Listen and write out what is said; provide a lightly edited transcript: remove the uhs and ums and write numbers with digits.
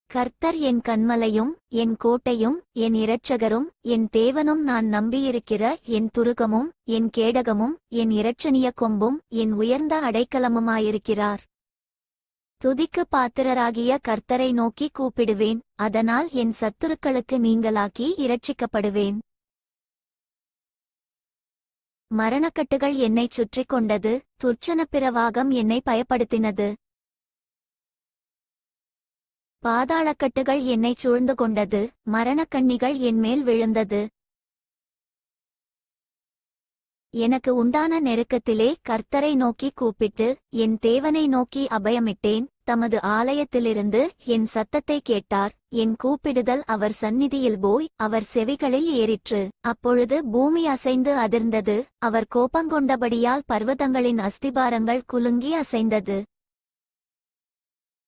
கர்த்தர் என் கன்மலையும் என் கோட்டையும் என் இரட்சகரும் என் தேவனும், நான் நம்பியிருக்கிற என் துருகமும் என் கேடகமும் என் இரட்சணிய கொம்பும் என் உயர்ந்த அடைக்கலமுமாயிருக்கிறார். துதிக்கு பாத்திரராகிய கர்த்தரை நோக்கி கூப்பிடுவேன், அதனால் என் சத்துருக்களுக்கு நீங்களாக்கி இரட்சிக்கப்படுவேன். மரணக்கட்டுகள் என்னைச் சுற்றிக் கொண்டது, துர்ச்சனப்பிரவாகம் என்னை பயப்படுத்தினது. பாதாளக்கட்டுகள் என்னைச் சூழ்ந்து கொண்டது, மரணக்கண்ணிகள் என்மேல் விழுந்தது. எனக்கு உண்டான நெருக்கத்திலே கர்த்தரை நோக்கி கூப்பிட்டு என் தேவனை நோக்கி அபயமிட்டேன். தமது ஆலயத்திலிருந்து என் சத்தத்தை கேட்டார். என் கூப்பிடுதல் அவர் சந்நிதியில் போய் அவர் செவிகளில் ஏறிற்று. அப்பொழுது பூமி அசைந்து அதிர்ந்தது, அவர் கோபங்கொண்டபடியால் பர்வதங்களின் அஸ்திபாரங்கள் குலுங்கி அசைந்தது.